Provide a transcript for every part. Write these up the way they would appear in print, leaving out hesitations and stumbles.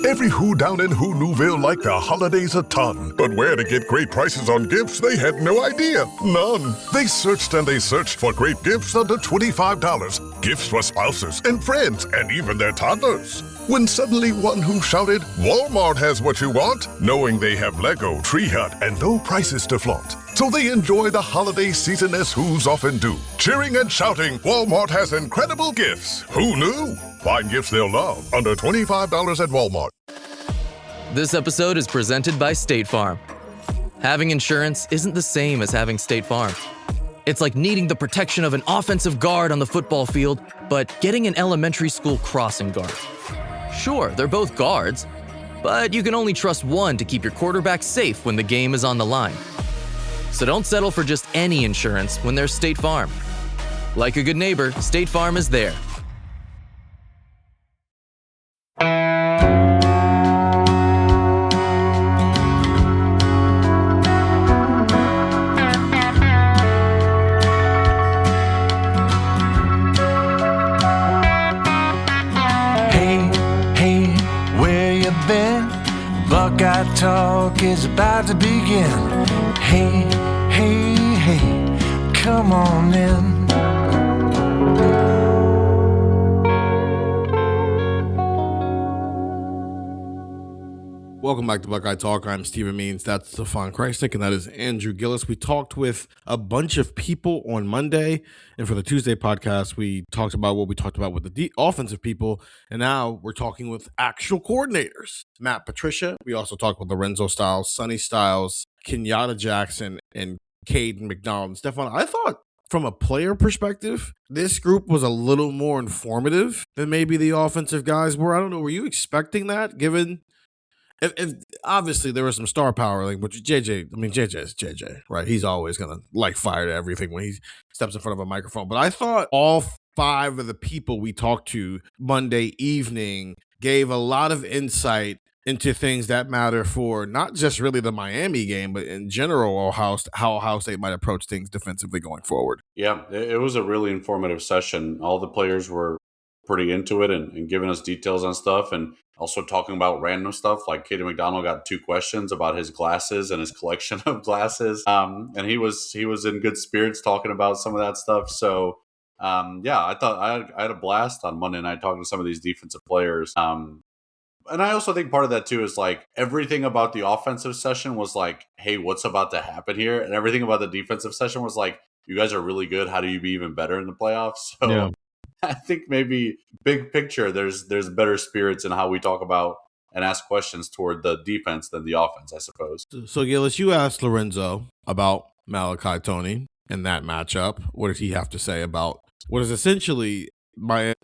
Every who down in Who Newville liked the holidays a ton, but where to get great prices on gifts, they had no idea. None. They searched and they searched for great gifts under $25. Gifts for spouses and friends and even their toddlers. When suddenly one who shouted, Walmart has what you want, knowing they have Lego, Tree Hut, and low prices to flaunt. So they enjoy the holiday season as who's often do. Cheering and shouting, Walmart has incredible gifts. Who knew? Find gifts they'll love under $25 at Walmart. This episode is presented by State Farm. Having insurance isn't the same as having State Farm. It's like needing the protection of an offensive guard on the football field, but getting an elementary school crossing guard. Sure, they're both guards, but you can only trust one to keep your quarterback safe when the game is on the line. So don't settle for just any insurance when there's State Farm. Like a good neighbor, State Farm is there. Buckeye Talk is about to begin. Hey, hey, hey, come on in. Welcome back to Buckeye Talk. I'm Stephen Means. That's Stefan, Krajisnik, and that is Andrew Gillis. We talked with a bunch of people on Monday, and for the Tuesday podcast, we talked about what we talked about with the offensive people, and now we're talking with actual coordinators. Matt Patricia. We also talked with Lorenzo Styles, Sonny Styles, Kenyatta Jackson, and Caden McDonald. And Stefan, I thought from a player perspective, this group was a little more informative than maybe the offensive guys were. I don't know. Were you expecting that, given... If obviously there was some star power, like, but JJ is JJ, right? He's always gonna like fire to everything when he steps in front of a microphone. But I thought all five of the people we talked to Monday evening gave a lot of insight into things that matter for not just really the Miami game, but in general how Ohio State might approach things defensively going forward. Yeah, it was a really informative session. All the players were pretty into it and giving us details on stuff, and also talking about random stuff. Like Caden McDonald got 2 questions about his glasses and his collection of glasses, and he was in good spirits talking about some of that stuff. So yeah, I thought I had a blast on Monday night talking to some of these defensive players. And I also think part of that too is like everything about the offensive session was like, hey, what's about to happen here? And everything about the defensive session was like, you guys are really good. How do you be even better in the playoffs? So yeah. I think maybe big picture, there's better spirits in how we talk about and ask questions toward the defense than the offense, I suppose. So Gillis, you asked Lorenzo about Malachi Tony and that matchup. What did he have to say about what is essentially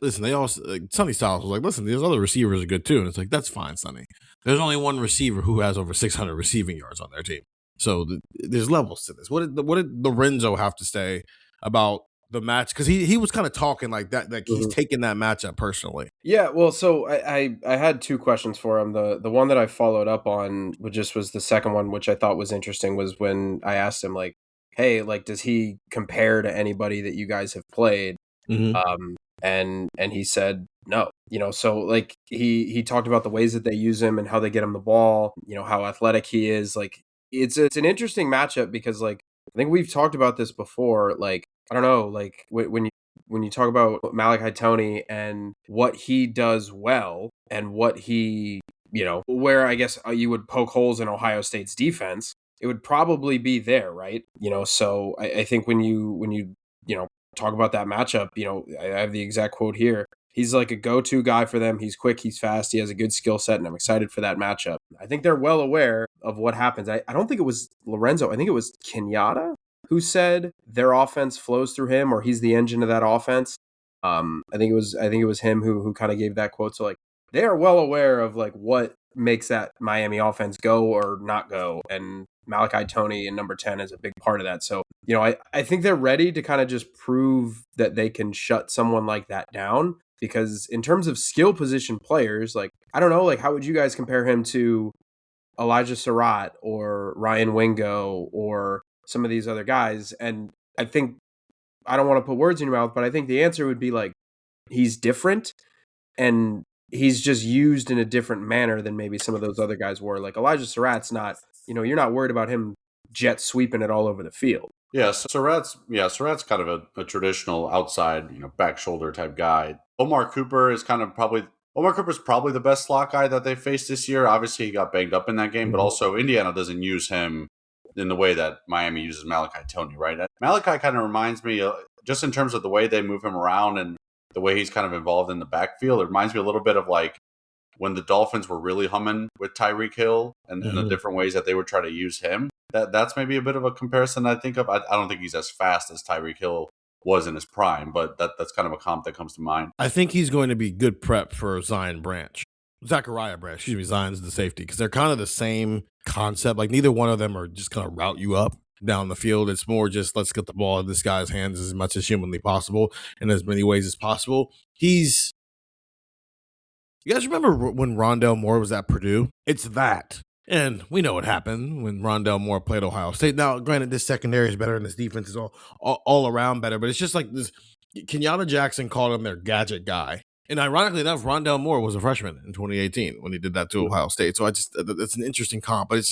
listen, they also, like, Sonny Styles was like, listen, these other receivers are good too. And it's like, that's fine, Sonny. There's only one receiver who has over 600 receiving yards on their team. So there's levels to this. What did Lorenzo have to say about the match? Because he was kind of talking like that, like he's taking that matchup personally. Yeah, well, so I had 2 questions for him. The one that I followed up on, which just was the second one, which I thought was interesting, was when I asked him, like, hey, like, does he compare to anybody that you guys have played? Mm-hmm. And he said no. So like he talked about the ways that they use him and how they get him the ball, how athletic he is. Like it's an interesting matchup because, like, I think we've talked about this before. Like, I don't know, like when you talk about Malachi Tony and what he does well and what he, where I guess you would poke holes in Ohio State's defense, it would probably be there, right? So I think when you talk about that matchup, I have the exact quote here. He's like a go-to guy for them. He's quick, he's fast, he has a good skill set, and I'm excited for that matchup. I think they're well aware of what happens. I don't think it was Lorenzo. I think it was Kenyatta who said their offense flows through him, or he's the engine of that offense. I think it was him who kind of gave that quote. So like they are well aware of like what makes that Miami offense go or not go, and Malachi Tony in number 10 is a big part of that. So I think they're ready to kind of just prove that they can shut someone like that down. Because in terms of skill position players, like, I don't know, like, how would you guys compare him to Elijah Surratt or Ryan Wingo or some of these other guys? And I think, I don't want to put words in your mouth, but I think the answer would be like, he's different and he's just used in a different manner than maybe some of those other guys were. Like Elijah Surratt's not, you're not worried about him jet sweeping it all over the field. Yeah, Surratt's kind of a traditional outside, back shoulder type guy. Omar Cooper's probably the best slot guy that they faced this year. Obviously, he got banged up in that game, but also Indiana doesn't use him in the way that Miami uses Malachi Tony, right? Malachi kind of reminds me, just in terms of the way they move him around and the way he's kind of involved in the backfield, it reminds me a little bit of like when the Dolphins were really humming with Tyreek Hill and the different ways that they would try to use him. That's maybe a bit of a comparison I think of. I don't think he's as fast as Tyreek Hill was in his prime, but that's kind of a comp that comes to mind. I think he's going to be good prep for Zachariah Branch. Zion's the safety, because they're kind of the same concept. Like neither one of them are just going to route you up down the field. It's more just let's get the ball in this guy's hands as much as humanly possible in as many ways as possible. You guys remember when Rondale Moore was at Purdue? It's that. And we know what happened when Rondale Moore played Ohio State. Now, granted, this secondary is better and this defense is all around better, but it's just like this. Kenyatta Jackson called him their gadget guy. And ironically enough, Rondale Moore was a freshman in 2018 when he did that to Ohio State. So it's an interesting comp, but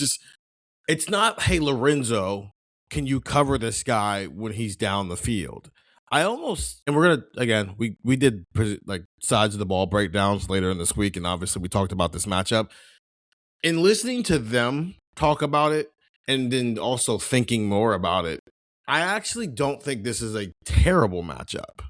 it's not, hey, Lorenzo, can you cover this guy when he's down the field? And we're going to, again, we did like sides of the ball breakdowns later in this week. And obviously we talked about this matchup. In listening to them talk about it and then also thinking more about it, I actually don't think this is a terrible matchup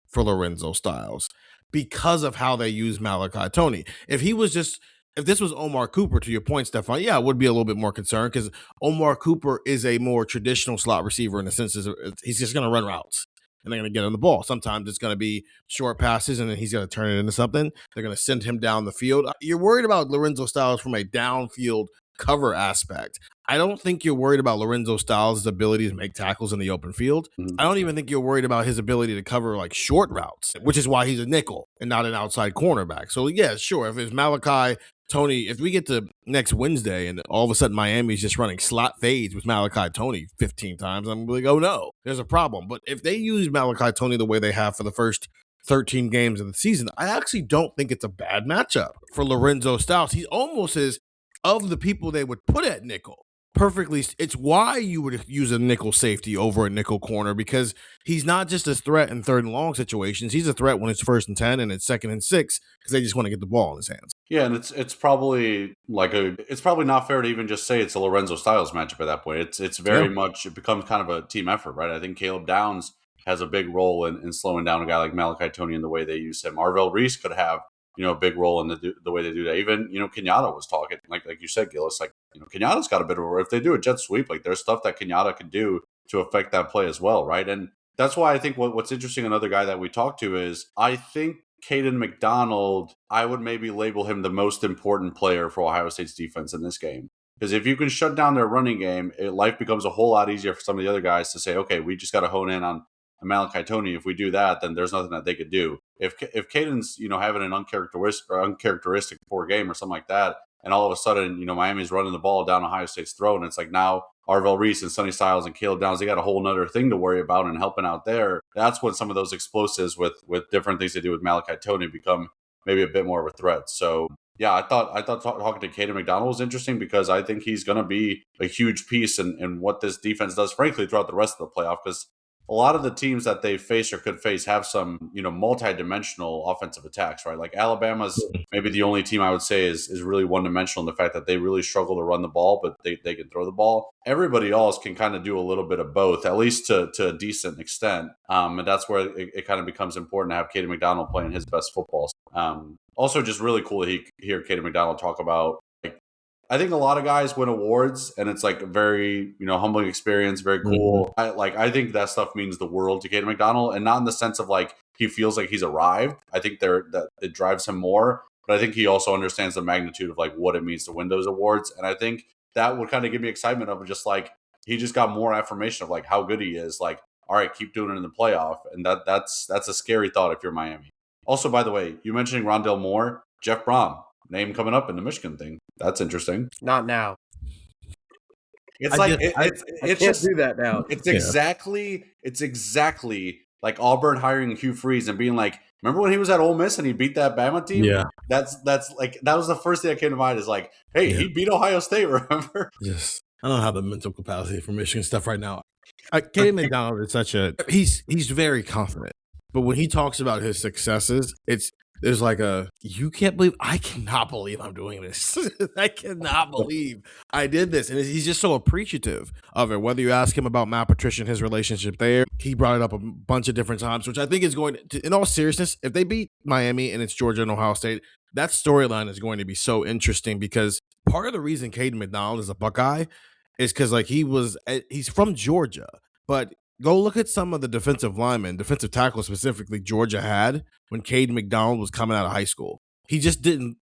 for Lorenzo Styles because of how they use Malachi Tony. If this was Omar Cooper, to your point, Stefan, yeah, I would be a little bit more concerned because Omar Cooper is a more traditional slot receiver in the sense that he's just going to run routes. And they're going to get him the ball. Sometimes it's going to be short passes, and then he's going to turn it into something. They're going to send him down the field. You're worried about Lorenzo Styles from a downfield cover aspect. I don't think you're worried about Lorenzo Styles' ability to make tackles in the open field. I don't even think you're worried about his ability to cover like short routes, which is why he's a nickel and not an outside cornerback. So yeah, sure. If it's Malachi Tony, if we get to next Wednesday and all of a sudden Miami's just running slot fades with Malachi Tony 15 times, I'm like, oh no, there's a problem. But if they use Malachi Tony the way they have for the first 13 games of the season, I actually don't think it's a bad matchup for Lorenzo Styles. He almost is, of the people they would put at nickel, perfectly. It's why you would use a nickel safety over a nickel corner, because he's not just a threat in third and long situations. He's a threat when it's 1st and 10 and it's 2nd and 6 because they just want to get the ball in his hands. Yeah, and it's probably not fair to even just say it's a Lorenzo Styles matchup at that point. It's very much, it becomes kind of a team effort, right? I think Caleb Downs has a big role in slowing down a guy like Malachi Tony in the way they use him. Arvell Reese could have a big role in the way they do that. Even Kenyatta was talking like you said, Gillis. Like Kenyatta's got a bit of a, if they do a jet sweep, like there's stuff that Kenyatta could do to affect that play as well, right? And that's why I think what's interesting. Another guy that we talked to is I think Caden McDonald, I would maybe label him the most important player for Ohio State's defense in this game. Because if you can shut down their running game, life becomes a whole lot easier for some of the other guys to say, okay, we just got to hone in on Malachi Tony. If we do that, then there's nothing that they could do. If Caden's having an uncharacteristic poor game or something like that, and all of a sudden Miami's running the ball down Ohio State's throat, and it's like now Arvell Reese and Sonny Styles and Caleb Downs, they got a whole nother thing to worry about and helping out there. That's when some of those explosives with different things they do with Malachi Tony become maybe a bit more of a threat. So yeah, I thought talking to Caden McDonald was interesting because I think he's going to be a huge piece in what this defense does, frankly, throughout the rest of the playoff, because a lot of the teams that they face or could face have some, multi-dimensional offensive attacks, right? Like Alabama's maybe the only team I would say is really one-dimensional in the fact that they really struggle to run the ball, but they can throw the ball. Everybody else can kind of do a little bit of both, at least to a decent extent. And that's where it kind of becomes important to have Caden McDonald playing his best football. Also, just really cool to hear Caden McDonald talk about, I think a lot of guys win awards and it's like a very, humbling experience, very cool. I think that stuff means the world to Caden McDonald, and not in the sense of like he feels like he's arrived. I think that it drives him more, but I think he also understands the magnitude of like what it means to win those awards. And I think that would kind of give me excitement of just like he just got more affirmation of like how good he is. Like, all right, keep doing it in the playoff. And that's a scary thought if you're Miami. Also, by the way, you mentioning Rondale Moore, Jeff Brom, name coming up in the Michigan thing. That's interesting. Not now. It's I can't do that now. It's exactly like Auburn hiring Hugh Freeze and being like, Remember when he was at Ole Miss and he beat that Bama team? Yeah. That's like that was the first thing that came to mind. Is like, hey, he beat Ohio State. Remember? Just I don't have the mental capacity for Michigan stuff right now. Katie McDonald is he's very confident, but when he talks about his successes, there's like you I cannot believe I'm doing this. I cannot believe I did this. And he's just so appreciative of it. Whether you ask him about Matt Patricia and his relationship there, he brought it up a bunch of different times, which I think is going to, in all seriousness, if they beat Miami and it's Georgia and Ohio State, that storyline is going to be so interesting because part of the reason Caden McDonald is a Buckeye is because like he's from Georgia, but go look at some of the defensive tackles specifically Georgia had when Caden McDonald was coming out of high school. He just didn't.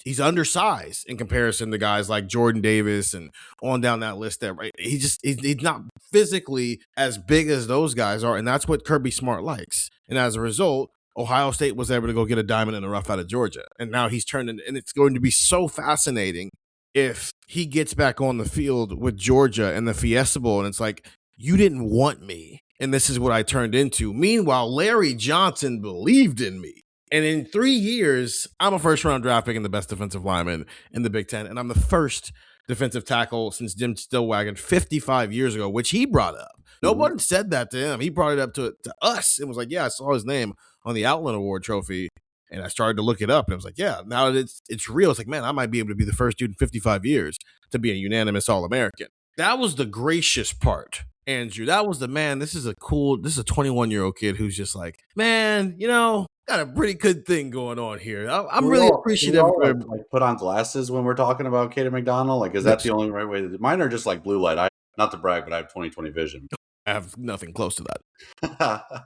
He's undersized in comparison to guys like Jordan Davis and on down that list there. Right? He's not physically as big as those guys are, and that's what Kirby Smart likes. And as a result, Ohio State was able to go get a diamond in the rough out of Georgia, and now he's turned in, and it's going to be so fascinating if he gets back on the field with Georgia and the Fiesta Bowl, and it's like, you didn't want me, and this is what I turned into. Meanwhile, Larry Johnson believed in me. And in 3 years, I'm a first-round draft pick and the best defensive lineman in the Big Ten, and I'm the first defensive tackle since Jim Stillwagon 55 years ago, which he brought up. Nobody said that to him. He brought it up to us. It was like, yeah, I saw his name on the Outland Award trophy, and I started to look it up, and I was like, yeah, now that it's real. It's like, man, I might be able to be the first dude in 55 years to be a unanimous All-American. That was the gracious part, Andrew. That was the man. This is a 21-year-old kid who's just like, man, got a pretty good thing going on here. I'm really appreciative. Like put on glasses when we're talking about Kaden McDonald. Like, is that the only right way to do? Mine are just like blue light. Not to brag, but I have 20/20 vision. I have nothing close to that.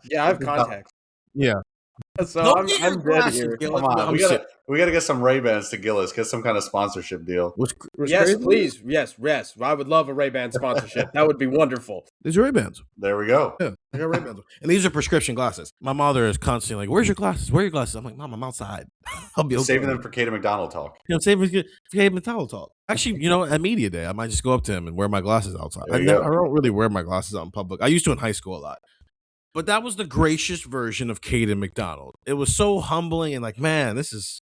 Yeah, I have contacts. Yeah. So I'm dead here. Come on, we gotta get some Ray-Bans to Gillis, get some kind of sponsorship deal. Yes, crazy? Please. Yes. I would love a Ray-Ban sponsorship. That would be wonderful. These are Ray-Bans. There we go. Yeah, I got Ray-Bans. And these are prescription glasses. My mother is constantly like, where's your glasses? Where are your glasses? I'm like, Mom, I'm outside. I'll be okay. Saving them for Kaden McDonald talk. Saving for Kaden McDonald talk. Actually, at media day, I might just go up to him and wear my glasses outside. I don't really wear my glasses out in public. I used to in high school a lot. But that was the gracious version of Kaden McDonald. It was so humbling and like, man, this is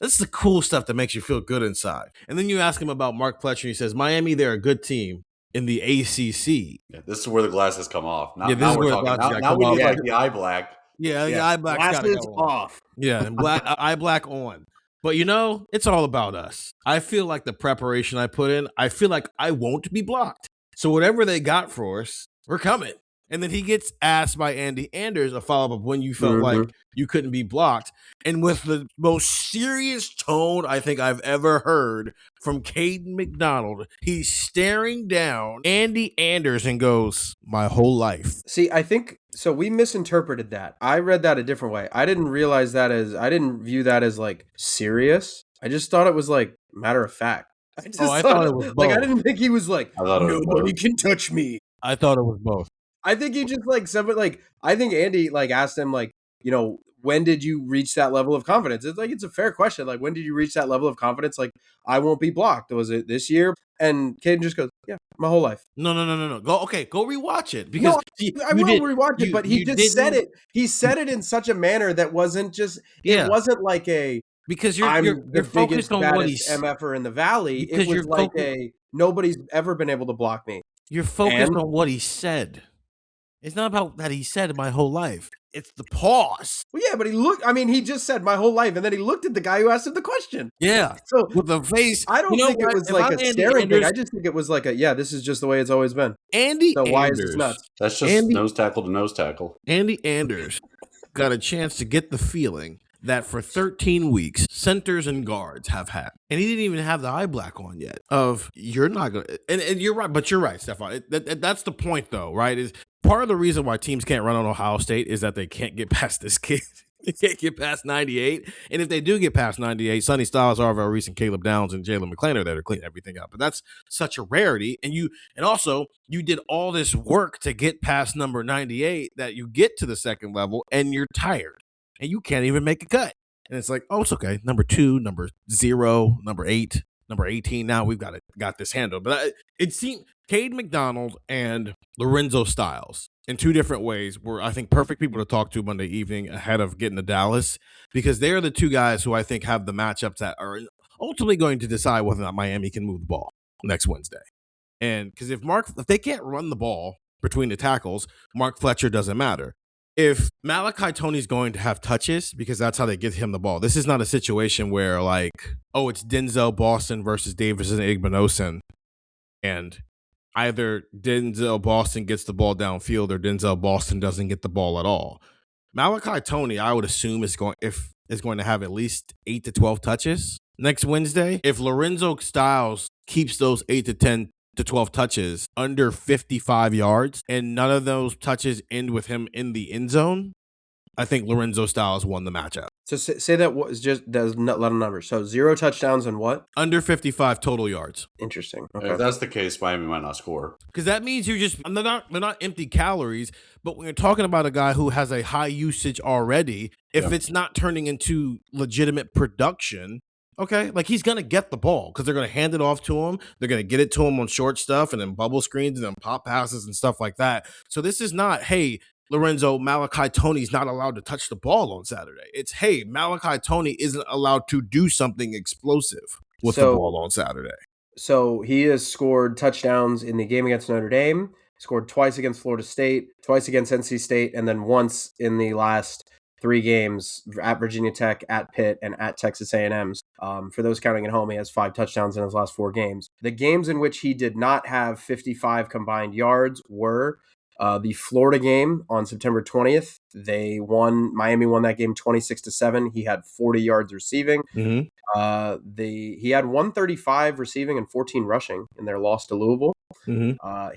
the cool stuff that makes you feel good inside. And then you ask him about Mark Fletcher, and he says, Miami, they're a good team in the ACC. Yeah, this is where the glasses come off. Now, this is where we're talking. Now we need like the eye black. Yeah, the eye black's got to go off. Yeah, and eye black on. But it's all about us. I feel like the preparation I put in, I feel like I won't be blocked. So whatever they got for us, we're coming. And then he gets asked by Andy Anders a follow-up of when you felt like you couldn't be blocked. And with the most serious tone I think I've ever heard from Caden McDonald, he's staring down Andy Anders and goes, my whole life. See, I think, so we misinterpreted that. I read that a different way. I didn't view that as like serious. I just thought it was like matter of fact. I thought it was both. Like, I didn't think he was like, nobody can touch me. I thought it was both. I think he just I think Andy asked him when did you reach that level of confidence? It's like, it's a fair question. Like, when did you reach that level of confidence? Like, I won't be blocked. Was it this year? And Caden just goes, yeah, my whole life. No. Go rewatch it. Because I will rewatch it, but he just said it. He said it in such a manner that wasn't just, it wasn't like because you're focused on what he's MFer in the Valley. It was like nobody's ever been able to block me. You're focused on what he said. It's not about that he said my whole life. It's the pause. Well, yeah, but he just said my whole life, and then he looked at the guy who asked him the question. Yeah. So with the face. I don't think it was like a staring thing. I just think it was like this is just the way it's always been. So why is this nuts? That's just nose tackle to nose tackle. Andy Anders got a chance to get the feeling that for 13 weeks, centers and guards have had. And he didn't even have the eye black on yet. You're not going to. And you're right, but you're right, Stefan. That's the point, though, right? Is part of the reason why teams can't run on Ohio State is that they can't get past this kid. They can't get past 98. And if they do get past 98, Sonny Styles, Arvell Reese, and Caleb Downs and Jalen McClain are there to clean everything up. But that's such a rarity. And also, you did all this work to get past number 98 that you get to the second level and you're tired. And you can't even make a cut. And it's like, oh, it's okay. Number 2, number 0, number 8, number 18 now. We've got this handled. But it seemed Cade McDonald and Lorenzo Styles in two different ways were, I think, perfect people to talk to Monday evening ahead of getting to Dallas, because they are the two guys who I think have the matchups that are ultimately going to decide whether or not Miami can move the ball next Wednesday. And because if they can't run the ball between the tackles, Mark Fletcher doesn't matter. If Malachi Tony's going to have touches, because that's how they get him the ball. This is not a situation where it's Denzel Boston versus Davison Igbinosun, and either Denzel Boston gets the ball downfield or Denzel Boston doesn't get the ball at all. Malachi Tony, I would assume, is going to have at least 8 to 12 touches next Wednesday. If Lorenzo Styles keeps those 8 to 10 to 12 touches under 55 yards, and none of those touches end with him in the end zone, I think Lorenzo Styles won the matchup. So say that was just there's not a lot of numbers. So 0 touchdowns and what? Under 55 total yards. Interesting. Okay. If that's the case, Miami might not score. Because that means they're not empty calories, but when you're talking about a guy who has a high usage already, if it's not turning into legitimate production, okay, he's going to get the ball because they're going to hand it off to him. They're going to get it to him on short stuff and then bubble screens and then pop passes and stuff like that. So this is not, hey, Lorenzo, Malachi Tony's not allowed to touch the ball on Saturday. It's, hey, Malachi Tony isn't allowed to do something explosive with the ball on Saturday. So he has scored touchdowns in the game against Notre Dame, scored twice against Florida State, twice against NC State, and then once in the last 3 games at Virginia Tech, at Pitt, and at Texas A&M's. For those counting at home, he has 5 touchdowns in his last 4 games. The games in which he did not have 55 combined yards were the Florida game on September 20th. Miami won that game 26-7. He had 40 yards receiving. Mm-hmm. He had 135 receiving and 14 rushing in their loss to Louisville. Mm-hmm.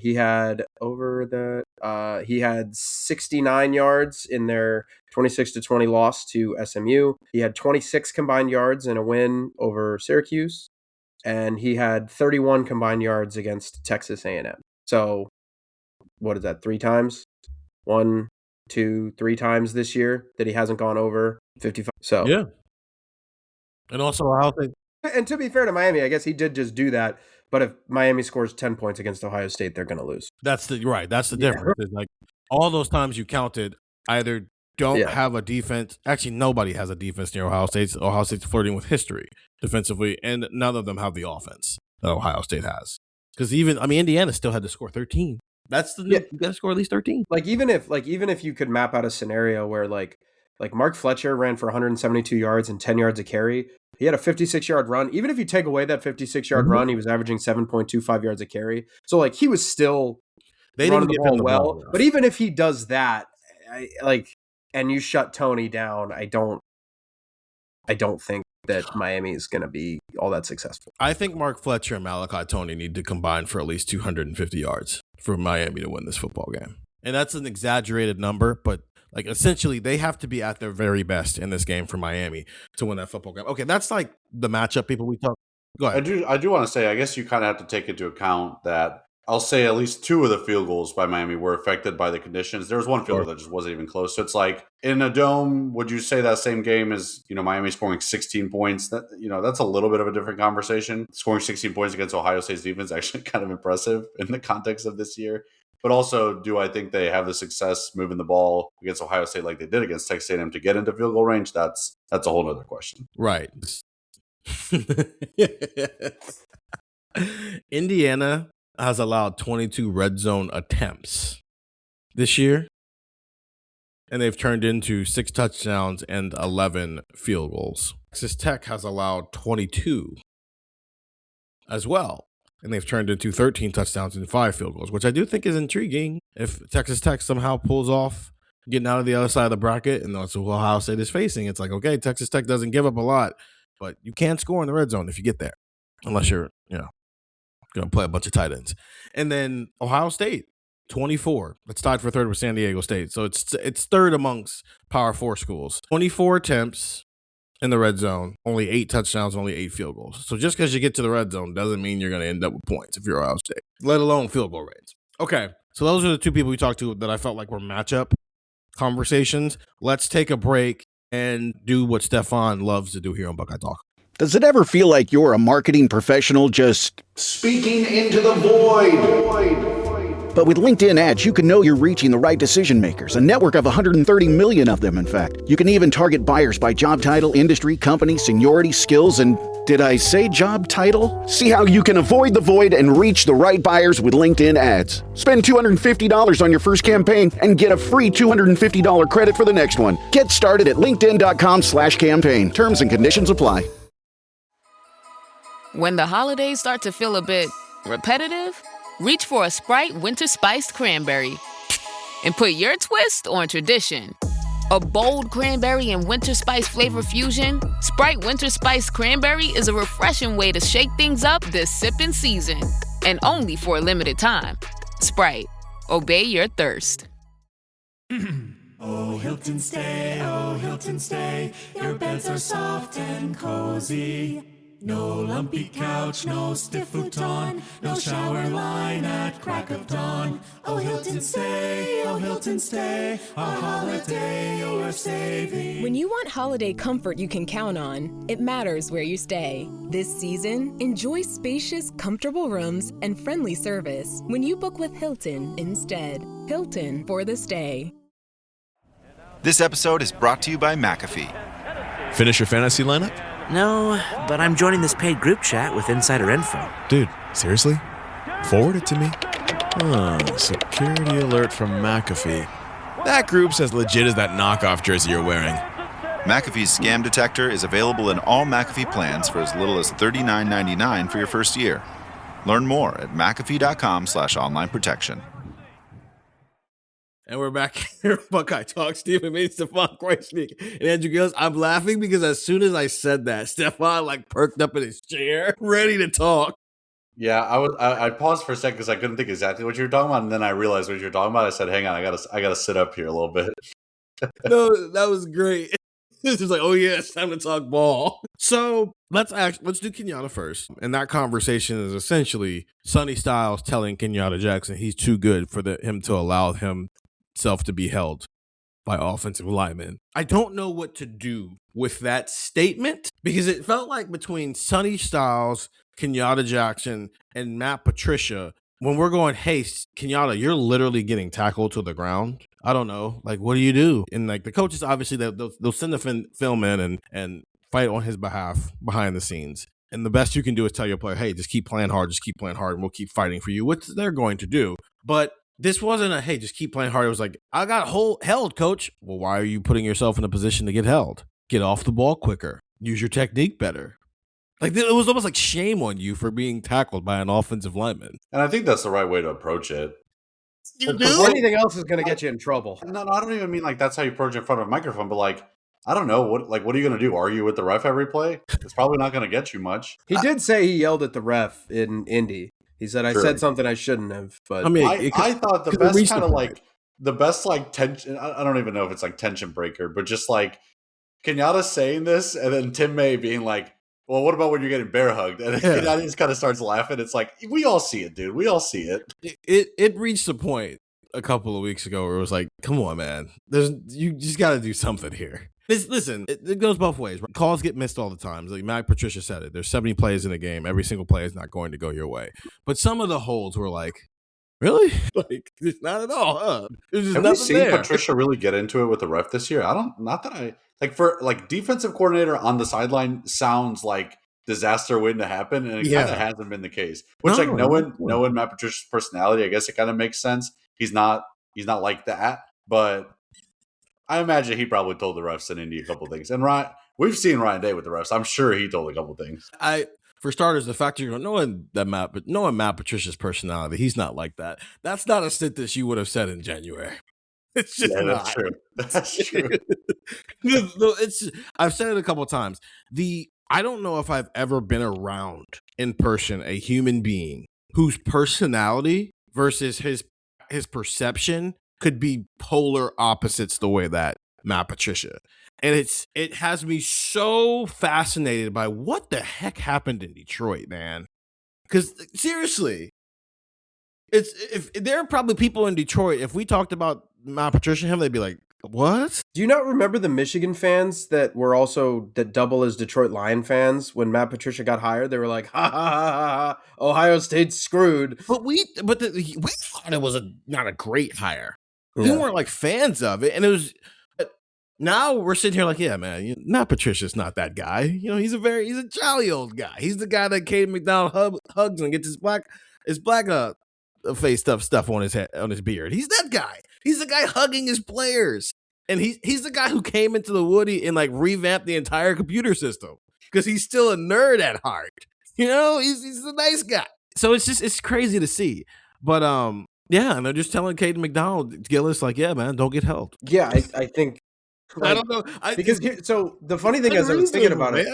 He had 69 yards in their 26-20 loss to SMU. He had 26 combined yards in a win over Syracuse, and he had 31 combined yards against Texas A&M. So what is that? 3 times? 1, 2, 3 times this year that he hasn't gone over 55. So yeah. And also, and to be fair to Miami, I guess he did just do that. But if Miami scores 10 points against Ohio State, they're going to lose. That's the difference. It's all those times you counted either don't have a defense. Actually, nobody has a defense near Ohio State. Ohio State's flirting with history defensively, and none of them have the offense that Ohio State has. Because Indiana still had to score 13. That's you got to score at least 13. Even if you could map out a scenario where Mark Fletcher ran for 172 yards and 10 yards a carry. He had a 56-yard run. Even if you take away that 56-yard run, he was averaging 7.25 yards a carry. So he was still running the ball well. But even if he does that, and you shut Tony down, I don't think that Miami is going to be all that successful. I think Mark Fletcher and Malachi Tony need to combine for at least 250 yards for Miami to win this football game. And that's an exaggerated number, but essentially they have to be at their very best in this game for Miami to win that football game. Okay, that's the matchup people we talk. Go ahead. I do want to say, I guess you kind of have to take into account that I'll say at least 2 of the field goals by Miami were affected by the conditions. There was one field goal that just wasn't even close. So it's in a dome, would you say that same game is, Miami scoring 16 points? That, that's a little bit of a different conversation. Scoring 16 points against Ohio State's defense is actually kind of impressive in the context of this year. But also, do I think they have the success moving the ball against Ohio State like they did against Texas A&M to get into field goal range? That's a whole other question. Right. Indiana has allowed 22 red zone attempts this year, and they've turned into 6 touchdowns and 11 field goals. Texas Tech has allowed 22 as well, and they've turned into 13 touchdowns and 5 field goals, which I do think is intriguing. If Texas Tech somehow pulls off getting out of the other side of the bracket, and that's what Ohio State is facing, it's okay, Texas Tech doesn't give up a lot, but you can score in the red zone if you get there, unless you're, going to play a bunch of tight ends. And then Ohio State, 24. It's tied for 3rd with San Diego State. So it's 3rd amongst Power 4 schools. 24 attempts in the red zone, only 8 touchdowns, only 8 field goals. So just because you get to the red zone doesn't mean you're going to end up with points if you're Ohio State, let alone field goal rates. Okay, so those are the 2 people we talked to that I felt like were matchup conversations. Let's take a break and do what Stefan loves to do here on Buckeye Talk. Does it ever feel like you're a marketing professional just speaking into the void? But with LinkedIn ads, you can know you're reaching the right decision makers, a network of 130 million of them, in fact. You can even target buyers by job title, industry, company, seniority, skills, and did I say job title? See how you can avoid the void and reach the right buyers with LinkedIn ads. Spend $250 on your first campaign and get a free $250 credit for the next one. Get started at linkedin.com/campaign. Terms and conditions apply. When the holidays start to feel a bit repetitive, reach for a Sprite Winter Spiced Cranberry and put your twist on tradition. A bold cranberry and winter spice flavor fusion, Sprite Winter Spiced Cranberry is a refreshing way to shake things up this sipping season. And only for a limited time. Sprite. Obey your thirst. Oh, Hilton stay. Your beds are soft and cozy. No lumpy couch, no stiff futon, no shower line at crack of dawn. Oh, Hilton stay, a holiday you're saving. When you want holiday comfort you can count on, it matters where you stay. This season, enjoy spacious, comfortable rooms and friendly service when you book with Hilton instead. Hilton for the stay. This episode is brought to you by McAfee. Finish your fantasy lineup? No, but I'm joining this paid group chat with insider info. Dude, seriously? Forward it to me. Security alert from McAfee. That group's as legit as that knockoff jersey you're wearing. McAfee's scam detector is available in all McAfee plans for as little as $39.99 for your first year. Learn more at McAfee.com/online protection. And we're back here at Buckeye Talk. Stephen Means, Stefan, Krajisnik, and Andrew Gillis. I'm laughing because as soon as I said that, Stefan perked up in his chair, ready to talk. Yeah, I paused for a second because I couldn't think exactly what you were talking about, and then I realized what you were talking about. I said, "Hang on, I gotta sit up here a little bit." No, that was great. This is oh yeah, it's time to talk ball. So let's do Kenyatta first. And that conversation is essentially Sonny Styles telling Kenyatta Jackson he's too good for him to allow himself to be held by offensive linemen. I don't know what to do with that statement because it felt like between Sonny Styles, Kenyatta Jackson, and Matt Patricia, when we're going, hey, Kenyatta, you're literally getting tackled to the ground. I don't know. What do you do? And the coaches, obviously, they'll send the film in and fight on his behalf behind the scenes. And the best you can do is tell your player, hey, just keep playing hard, and we'll keep fighting for you, which they're going to do. But this wasn't a, hey, just keep playing hard. It was I got held, coach. Well, why are you putting yourself in a position to get held? Get off the ball quicker. Use your technique better. It was almost shame on you for being tackled by an offensive lineman. And I think that's the right way to approach it. You do? Anything else is going to get you in trouble. No, I don't even mean that's how you approach it in front of a microphone, but I don't know. What are you going to do? Argue with the ref every play? It's probably not going to get you much. He did say he yelled at the ref in Indy. He said, I said something I shouldn't have. But I mean, I thought the best kind of the best tension. I don't even know if it's tension breaker, but just Kenyatta saying this and then Tim May being well, what about when you're getting bear hugged? And Kenyatta just kind of starts laughing. It's we all see it, dude. We all see it. It reached a point a couple of weeks ago where it was come on, man. You just got to do something here. Listen, it goes both ways. Calls get missed all the time. Matt Patricia said it. There's 70 plays in a game. Every single play is not going to go your way. But some of the holds were really? Not at all, huh? Have we seen Patricia really get into it with the ref this year? For defensive coordinator on the sideline sounds like disaster waiting to happen, and it kind of hasn't been the case. Which knowing Matt Patricia's personality, I guess it kind of makes sense. He's not like that, but I imagine he probably told the refs in Indy a couple things. And we've seen Ryan Day with the refs. I'm sure he told a couple things. For starters, the fact you're knowing Matt Patricia's personality, he's not like that. That's not a sentence you would have said in January. It's just not. That's true. That's true. I've said it a couple of times. I don't know if I've ever been around in person a human being whose personality versus his perception could be polar opposites the way that Matt Patricia. And it has me so fascinated by what the heck happened in Detroit, man. Because seriously, if there are probably people in Detroit, if we talked about Matt Patricia and him, they'd be like, What? Do you not remember the Michigan fans that double as Detroit Lion fans when Matt Patricia got hired? They were like, ha ha ha ha, Ohio State's screwed. But we thought it was not a great hire. We weren't like fans of it, and it was. Now we're sitting here like, yeah, man, Matt Patricia's not that guy. He's a jolly old guy. He's the guy that Cade McDonald hugs and gets his black face stuff on his head, on his beard. He's that guy. He's the guy hugging his players, and he's the guy who came into the Woody and like revamped the entire computer system because he's still a nerd at heart. He's a nice guy. So it's crazy to see, but yeah, and they're just telling Cade McDonald, Gillis, like, yeah, man, don't get held. Yeah, I think. I don't know. So the funny thing is, I was thinking about it.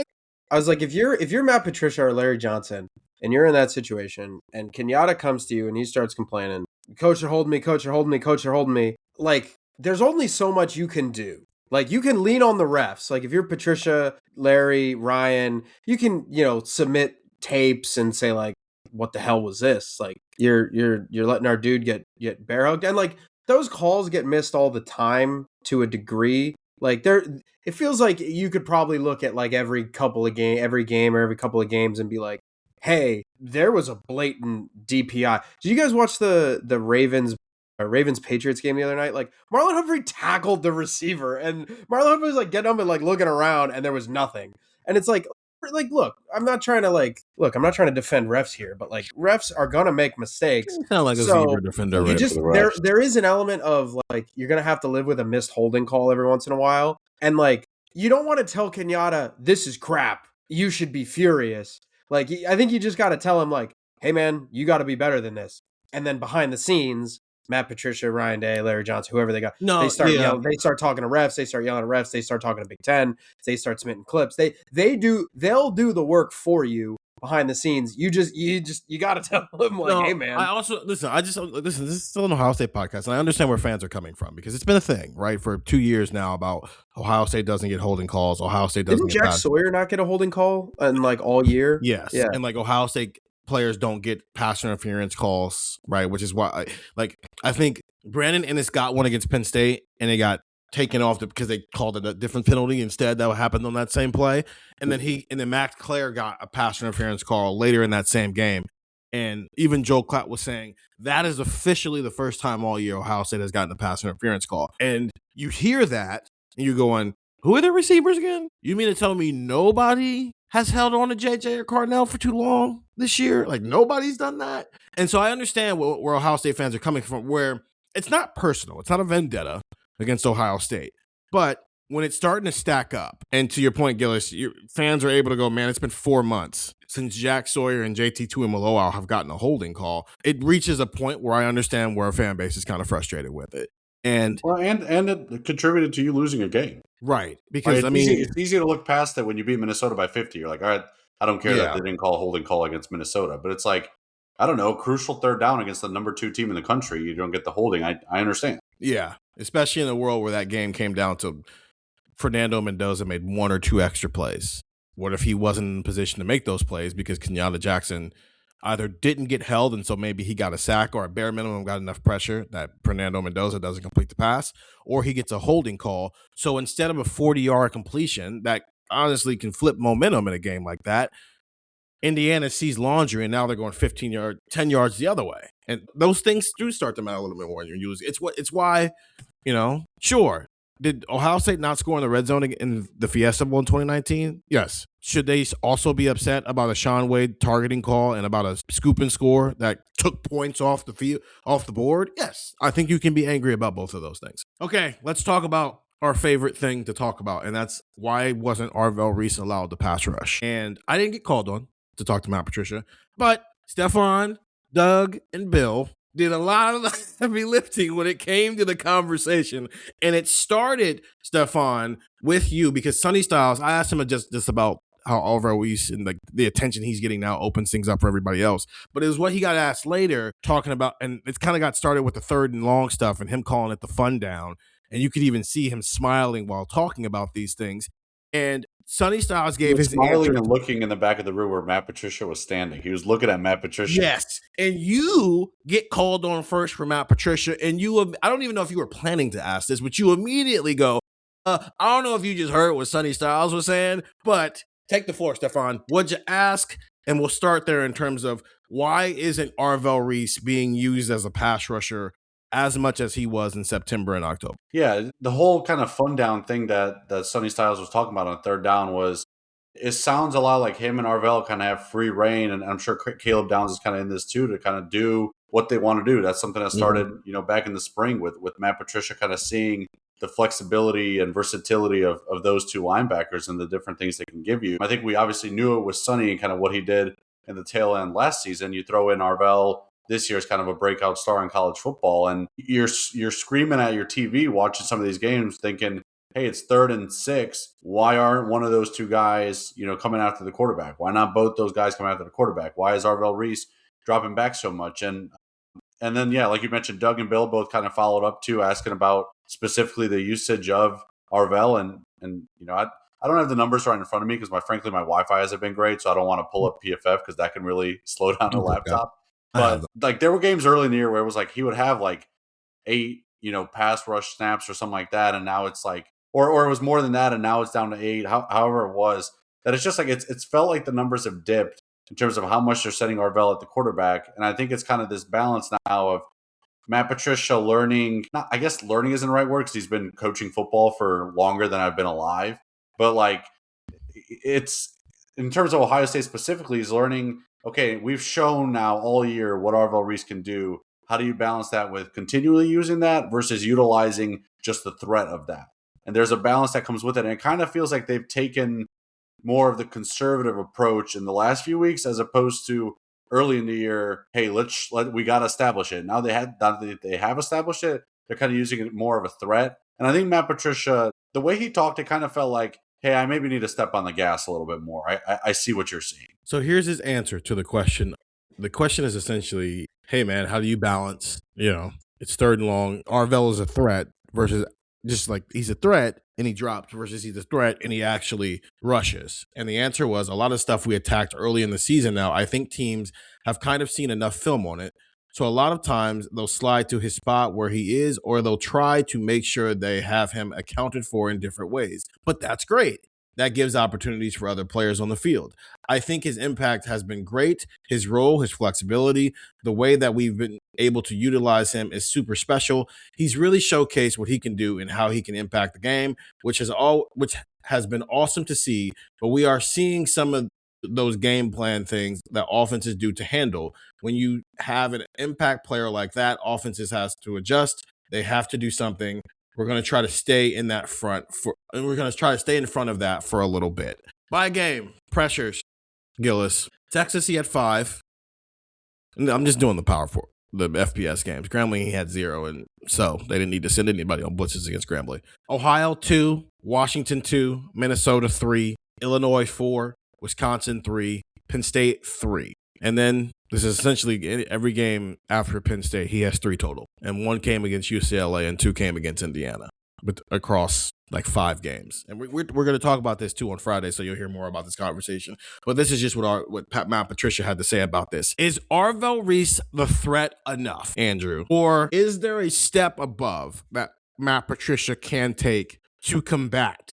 I was like, if you're Matt Patricia or Larry Johnson, and you're in that situation, and Kenyatta comes to you and he starts complaining, coach are holding me, coach are holding me, coach are holding me. Like, there's only so much you can do. Like, you can lean on the refs. Like, if you're Patricia, Larry, Ryan, you can, submit tapes and say like, what the hell was this? Like, you're letting our dude get bear hugged, and like those calls get missed all the time to a degree. Like, it feels like you could probably look at like every couple of every game or every couple of games and be like, hey, there was a blatant DPI. Did you guys watch the Ravens Patriots game the other night? Like, Marlon Humphrey tackled the receiver, and Marlon Humphrey was like getting up and like looking around, and there was nothing. And it's like, look, I'm not trying to defend refs here, but like, refs are gonna make mistakes. It's not like a zebra defender. There is an element of like, you're gonna have to live with a missed holding call every once in a while, and like, you don't want to tell Kenyatta this is crap. You should be furious. Like, I think you just got to tell him like, hey man, you got to be better than this. And then behind the scenes, Matt Patricia, Ryan Day, Larry Johnson, whoever they got, they start yelling, they start talking to refs, they start yelling at refs, they start talking to Big Ten, they start submitting clips. They'll do the work for you behind the scenes. You got to tell them like, hey man. This is still an Ohio State podcast, and I understand where fans are coming from because it's been a thing, right, for 2 years now about Ohio State doesn't get holding calls. Ohio State doesn't. Didn't Jack Sawyer not get a holding call in like all year? Yes. Yeah. And like Ohio State players don't get pass interference calls, right? Which is why, I think Brandon Ennis got one against Penn State, and it got taken off because they called it a different penalty instead. That happened on that same play, and then Max Clare got a pass interference call later in that same game. And even Joel Klatt was saying that is officially the first time all year Ohio State has gotten a pass interference call. And you hear that, and you're going, who are the receivers again? You mean to tell me nobody has held on to JJ or Cardinal for too long this year? Like, nobody's done that? And so I understand where Ohio State fans are coming from, where it's not personal. It's not a vendetta against Ohio State. But when it's starting to stack up, and to your point, Gillis, your fans are able to go, man, it's been 4 months since Jack Sawyer and JT Tuimoloau have gotten a holding call. It reaches a point where I understand where a fan base is kind of frustrated with it. And it contributed to you losing a game. Right. Because, it's easy to look past it when you beat Minnesota by 50. You're like, all right, I don't care that they didn't call a holding call against Minnesota. But it's like, I don't know, crucial third down against the number 2 team in the country. You don't get the holding. I understand. Yeah. Especially in a world where that game came down to Fernando Mendoza made 1 or 2 extra plays. What if he wasn't in position to make those plays because Kenyatta Jackson either didn't get held, and so maybe he got a sack, or at bare minimum got enough pressure that Fernando Mendoza doesn't complete the pass, or he gets a holding call. So instead of a 40-yard completion that honestly can flip momentum in a game like that, Indiana sees laundry, and now they're going 10 yards the other way. And those things do start to matter a little bit more when you're using. It's why, sure. Did Ohio State not score in the red zone in the Fiesta Bowl in 2019? Yes. Should they also be upset about a Sean Wade targeting call and about a scoop and score that took points off the board? Yes. I think you can be angry about both of those things. Okay, let's talk about our favorite thing to talk about, and that's why wasn't Arvell Reese allowed to pass rush? And I didn't get called on to talk to Matt Patricia, but Stefan, Doug, and Bill did a lot of the heavy lifting when it came to the conversation. And it started, Stefan, with you, because Sonny Styles, I asked him just about how Arvell Reese and like the attention he's getting now opens things up for everybody else. But it was what he got asked later, talking about, and it kind of got started with the 3rd and long stuff and him calling it the fun down. And you could even see him smiling while talking about these things. And Sonny Styles He gave was his smiling answer. and looking in the back of the room where Matt Patricia was standing. He was looking at Matt Patricia. Yes, and you get called on first for Matt Patricia, and I don't even know if you were planning to ask this, but you immediately go, I don't know if you just heard what Sonny Styles was saying, but take the floor, Stefan. What'd you ask? And we'll start there in terms of why isn't Arvell Reese being used as a pass rusher as much as he was in September and October? Yeah, the whole kind of fun down thing that Sonny Styles was talking about on third down was, it sounds a lot like him and Arvell kind of have free reign, and I'm sure Caleb Downs is kind of in this too, to kind of do what they want to do. That's something that started, back in the spring with Matt Patricia kind of seeing the flexibility and versatility of those two linebackers and the different things they can give you. I think we obviously knew it with Sonny and kind of what he did in the tail end last season. You throw in Arvell this year as kind of a breakout star in college football, and you're screaming at your TV watching some of these games thinking, hey, it's 3rd and 6. Why aren't one of those two guys, coming after the quarterback? Why not both those guys coming after the quarterback? Why is Arvell Reese dropping back so much? And then, yeah, like you mentioned, Doug and Bill both kind of followed up too, asking about specifically the usage of Arvell. And I don't have the numbers right in front of me because frankly, my Wi-Fi hasn't been great. So I don't want to pull up PFF because that can really slow down a laptop. But like there were games early in the year where it was like he would have like 8, pass rush snaps or something like that. And now it's like, or it was more than that, and now it's down to 8. However it was, that it's just like it's felt like the numbers have dipped in terms of how much they're setting Arvell at the quarterback, and I think it's kind of this balance now of Matt Patricia learning. I guess learning isn't the right word because he's been coaching football for longer than I've been alive, but like it's in terms of Ohio State specifically, he's learning. Okay, we've shown now all year what Arvell Reese can do. How do you balance that with continually using that versus utilizing just the threat of that? And there's a balance that comes with it. And it kind of feels like they've taken more of the conservative approach in the last few weeks as opposed to early in the year. Hey, we got to establish it. Now they have established it. They're kind of using it more of a threat. And I think Matt Patricia, the way he talked, it kind of felt like, hey, I maybe need to step on the gas a little bit more. I see what you're seeing. So here's his answer to the question. The question is essentially, hey, man, how do you balance, it's 3rd and long. Arvell is a threat versus just like he's a threat and he drops versus he's a threat and he actually rushes. And the answer was a lot of stuff we attacked early in the season. Now, I think teams have kind of seen enough film on it. So a lot of times they'll slide to his spot where he is, or they'll try to make sure they have him accounted for in different ways. But that's great. That gives opportunities for other players on the field. I think his impact has been great. His role, his flexibility, the way that we've been able to utilize him is super special. He's really showcased what he can do and how he can impact the game, which has been awesome to see. But we are seeing some of those game plan things that offenses do to handle. When you have an impact player like that, offenses has to adjust. They have to do something. We're going to try to stay in that and we're going to try to stay in front of that for a little bit. By game, pressures, Gillis. Texas, he had 5. I'm just doing the the FBS games. Grambling, he had 0, and so they didn't need to send anybody on blitzes against Grambling. Ohio, 2. Washington, 2. Minnesota, 3. Illinois, 4. Wisconsin, 3. Penn State, 3. And then this is essentially every game after Penn State, he has 3 total. And 1 came against UCLA and 2 came against Indiana, but across like 5 games. And we're going to talk about this too on Friday, so you'll hear more about this conversation. But this is just what Matt Patricia had to say about this. Is Arvell Reese the threat enough, Andrew? Or is there a step above that Matt Patricia can take to combat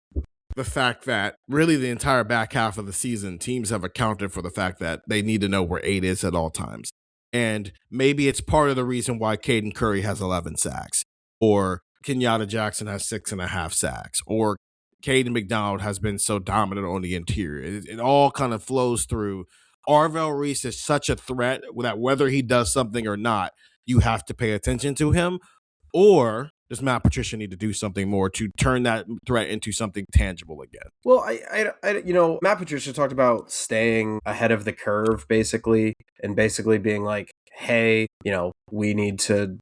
the fact that really the entire back half of the season, teams have accounted for the fact that they need to know where 8 is at all times? And maybe it's part of the reason why Caden Curry has 11 sacks, or Kenyatta Jackson has 6.5 sacks, or Caden McDonald has been so dominant on the interior. It all kind of flows through. Arvell Reese is such a threat that whether he does something or not, you have to pay attention to him. Or does Matt Patricia need to do something more to turn that threat into something tangible again? Well, Matt Patricia talked about staying ahead of the curve, basically, and basically being like, hey, we need to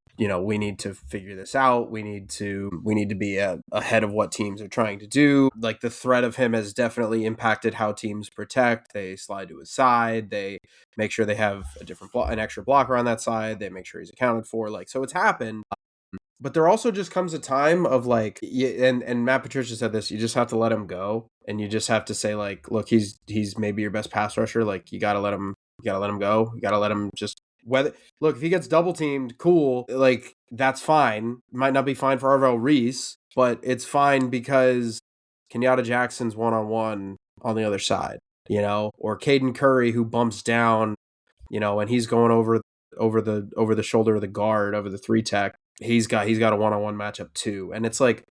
figure this out. We need to be ahead of what teams are trying to do. Like, the threat of him has definitely impacted how teams protect. They slide to his side. They make sure they have an extra blocker on that side. They make sure he's accounted for. Like, so it's happened. But there also just comes a time of like, and Matt Patricia said this, you just have to let him go. and you just have to say like, look, he's maybe your best pass rusher. Like you gotta let him go. You gotta let him just look, if he gets double teamed, cool. Like that's fine. Might not be fine for Arvell Reese, but it's fine because Kenyatta Jackson's 1-on-1 on the other side, or Caden Curry who bumps down, and he's going over the shoulder of the guard, over the 3-tech. He's got a 1-on-1 matchup too. And it's like,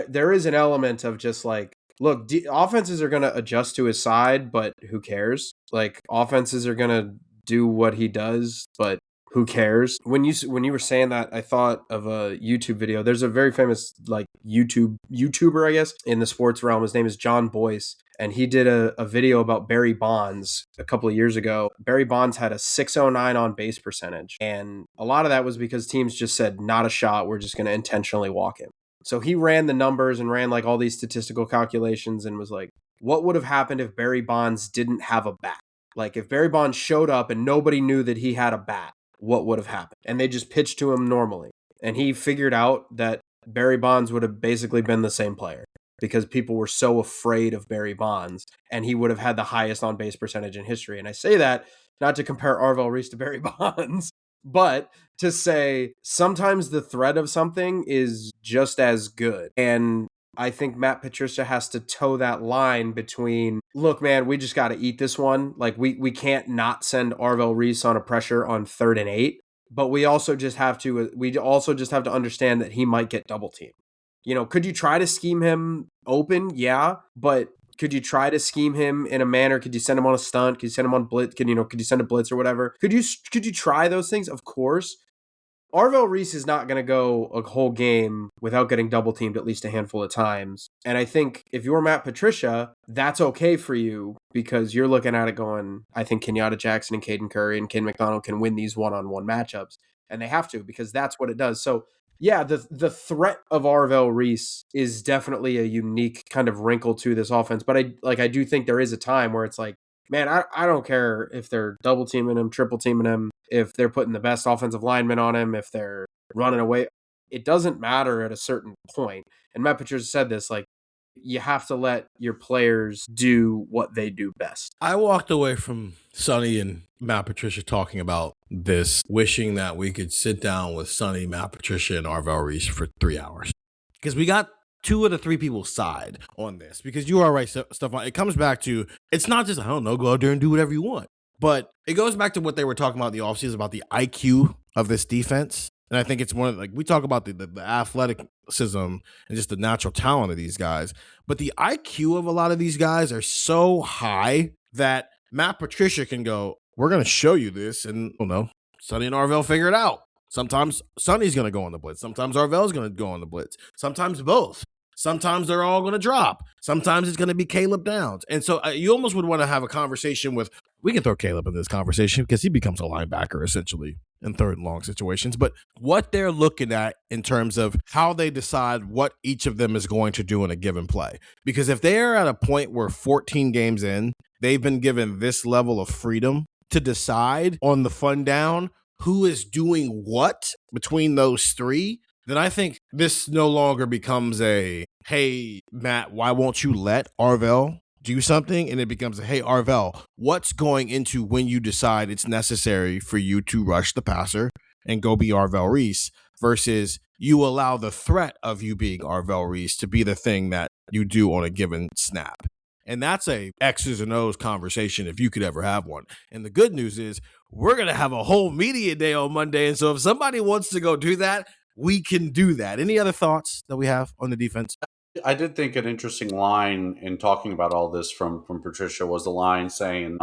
there is an element of just like, look, offenses are going to adjust to his side, but who cares? Like offenses are going to do what he does, but who cares? When you were saying that, I thought of a YouTube video. There's a very famous like YouTuber, I guess, in the sports realm. His name is John Boyce, and he did a video about Barry Bonds a couple of years ago. Barry Bonds had a 609 on base percentage, and a lot of that was because teams just said, not a shot, we're just going to intentionally walk him. So he ran the numbers and ran like all these statistical calculations and was like, what would have happened if Barry Bonds didn't have a bat? Like if Barry Bonds showed up and nobody knew that he had a bat, what would have happened? And they just pitched to him normally. And he figured out that Barry Bonds would have basically been the same player because people were so afraid of Barry Bonds, and he would have had the highest on base percentage in history. And I say that not to compare Arvell Reese to Barry Bonds, but to say sometimes the threat of something is just as good. And I think Matt Patricia has to toe that line between, look, man, we just got to eat this one. Like we can't not send Arvell Reese on a pressure on 3rd and 8, but we also just have to understand that he might get double teamed. Could you try to scheme him open? Yeah, but could you try to scheme him in a manner? Could you send him on a stunt? Could you send him on blitz? Could you send a blitz or whatever? Could you try those things? Of course. Arvell Reese is not going to go a whole game without getting double teamed at least a handful of times. And I think if you're Matt Patricia, that's okay for you because you're looking at it going, I think Kenyatta Jackson and Caden Curry and Ken McDonald can win these one-on-one matchups. And they have to because that's what it does. So yeah, the threat of Arvell Reese is definitely a unique kind of wrinkle to this offense. But I do think there is a time where it's like, man, I don't care if they're double teaming him, triple teaming him, if they're putting the best offensive lineman on him, if they're running away. It doesn't matter at a certain point. And Matt Patricia said this, like, you have to let your players do what they do best. I walked away from Sonny and Matt Patricia talking about this, wishing that we could sit down with Sonny, Matt Patricia, and Arvell Reese for 3 hours. Because we got 2 of the 3 people's side on this. Because you are right, Stefan. It comes back to, it's not just, I don't know, go out there and do whatever you want. But it goes back to what they were talking about in the offseason about the IQ of this defense. And I think it's one of, like, we talk about the athleticism and just the natural talent of these guys. But the IQ of a lot of these guys are so high that Matt Patricia can go, we're going to show you this. And, Sonny and Arvell figure it out. Sometimes Sonny's going to go on the blitz. Sometimes Arvell's going to go on the blitz. Sometimes both. Sometimes they're all going to drop. Sometimes it's going to be Caleb Downs. And so you almost would want to have a conversation with, we can throw Caleb in this conversation because he becomes a linebacker essentially in 3rd and long situations. But what they're looking at in terms of how they decide what each of them is going to do in a given play. Because if they're at a point where 14 games in, they've been given this level of freedom to decide on the fun down who is doing what between those 3, then I think this no longer becomes a, hey, Matt, why won't you let Arvell do something? And it becomes a, hey, Arvell, what's going into when you decide it's necessary for you to rush the passer and go be Arvell Reese versus you allow the threat of you being Arvell Reese to be the thing that you do on a given snap. And that's a X's and O's conversation if you could ever have one. And the good news is we're going to have a whole media day on Monday. And so if somebody wants to go do that, we can do that. Any other thoughts that we have on the defense? I did think an interesting line in talking about all this from Patricia was the line saying,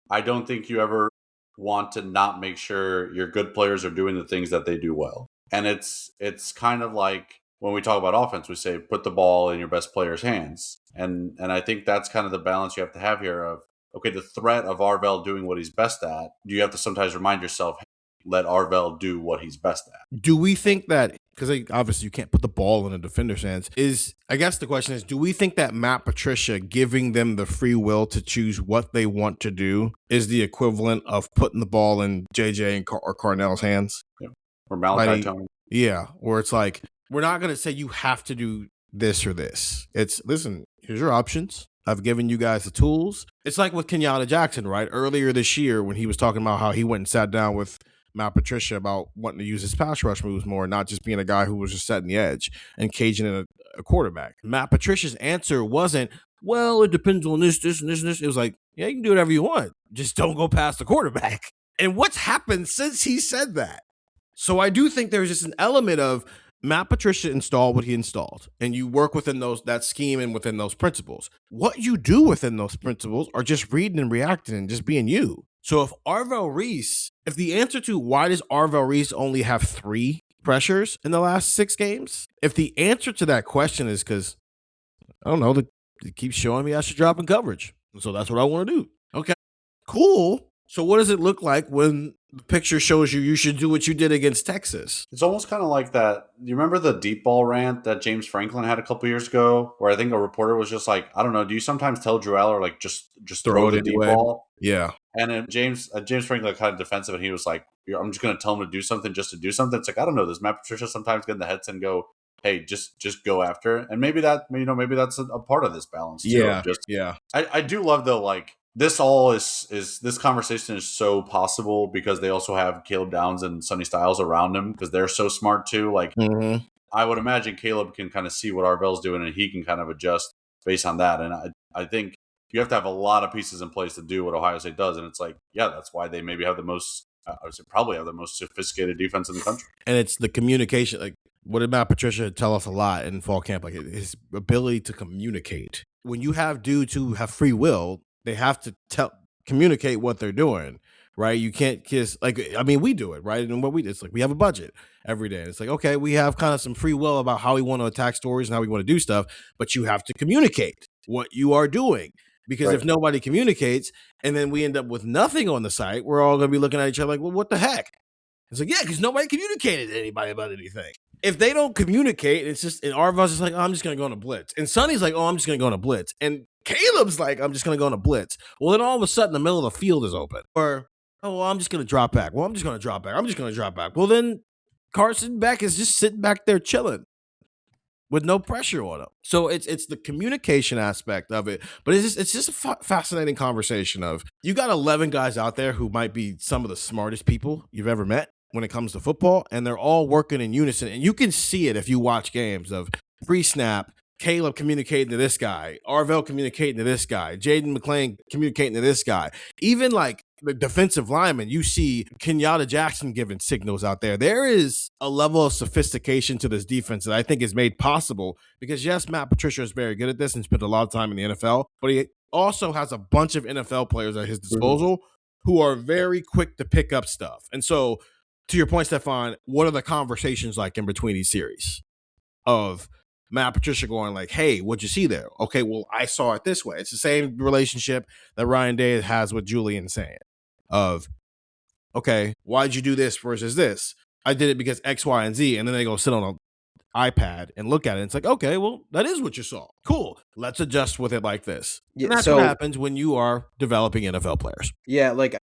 I don't think you ever want to not make sure your good players are doing the things that they do well. And it's kind of like when we talk about offense, we say, put the ball in your best player's hands. And I think that's kind of the balance you have to have here of, okay, the threat of Arvell doing what he's best at, you have to sometimes remind yourself, let Arvell do what he's best at. Do we think that, because obviously you can't put the ball in a defender's hands, I guess the question is, do we think that Matt Patricia giving them the free will to choose what they want to do is the equivalent of putting the ball in JJ or Carnell's hands? Yeah. Or Malachi Tony. Yeah, where it's like, we're not going to say you have to do this or this. It's, listen, here's your options. I've given you guys the tools. It's like with Kenyatta Jackson, right? Earlier this year when he was talking about how he went and sat down with Matt Patricia about wanting to use his pass rush moves more, not just being a guy who was just setting the edge and caging in a quarterback. Matt Patricia's answer wasn't, well, it depends on this, and this. It was like, yeah, you can do whatever you want. Just don't go past the quarterback. And what's happened since he said that? So I do think there's just an element of Matt Patricia installed what he installed, and you work within that scheme and within those principles. What you do within those principles are just reading and reacting and just being you. So if the answer to why does Arvell Reese only have 3 pressures in the last 6 games, if the answer to that question is because, I don't know, it keeps showing me I should drop in coverage, so that's what I want to do. Okay, cool. So what does it look like when the picture shows you should do what you did against Texas? It's almost kind of like that. You remember the deep ball rant that James Franklin had a couple years ago, where I think a reporter was just like, I don't know, do you sometimes tell Drew Aller like just throw the deep ball? Yeah. And then James Franklin kind of defensive, and he was like, I'm just going to tell him to do something just to do something. It's like, I don't know. Does Matt Patricia sometimes get in the heads and go, hey, just go after it? And maybe that's a part of this balance too. Yeah. I do love though, like, this all is this conversation is so possible because they also have Caleb Downs and Sonny Styles around him because they're so smart too. Like, I would imagine Caleb can kind of see what Arvell's doing and he can kind of adjust based on that. And I think you have to have a lot of pieces in place to do what Ohio State does. And it's like, yeah, that's why they maybe have the most, I would say probably have the most sophisticated defense in the country. And it's the communication. Like, what did Matt Patricia tell us a lot in fall camp? Like, his ability to communicate. When you have dudes who have free will, they have to communicate what they're doing, right? You can't just, like, I mean, we do it, right? And what it's like, we have a budget every day. It's like, okay, we have kind of some free will about how we want to attack stories and how we want to do stuff, but you have to communicate what you are doing. Because if nobody communicates and then we end up with nothing on the site, we're all going to be looking at each other like, well, what the heck? It's like, yeah, because nobody communicated to anybody about anything. If they don't communicate, it's just, and Arvell's just like, oh, I'm just going to go on a blitz. And Sonny's like, oh, I'm just going to go on a blitz. And Caleb's like, I'm just going to go on a blitz. Well, then all of a sudden, the middle of the field is open. Or, oh, well, I'm just going to drop back. Well, I'm just going to drop back. I'm just going to drop back. Well, then Carson Beck is just sitting back there chilling with no pressure on him. So it's the communication aspect of it. But it's just a fascinating conversation of, you got 11 guys out there who might be some of the smartest people you've ever met when it comes to football, and they're all working in unison. And you can see it if you watch games of pre-snap, Caleb communicating to this guy, Arvell communicating to this guy, Jaden McClain communicating to this guy. Even like the defensive lineman, you see Kenyatta Jackson giving signals out there. There is a level of sophistication to this defense that I think is made possible because, yes, Matt Patricia is very good at this and spent a lot of time in the NFL, but he also has a bunch of NFL players at his disposal who are very quick to pick up stuff. And so, to your point, Stefan, what are the conversations like in between these series of Matt Patricia going like, hey, what'd you see there? Okay, well, I saw it this way. It's the same relationship that Ryan Day has with Julian saying of, okay, why'd you do this versus this? I did it because X, Y, and Z. And then they go sit on an iPad and look at it. And it's like, okay, well, that is what you saw. Cool. Let's adjust with it like this. Yeah, and that's what happens when you are developing NFL players. Yeah, like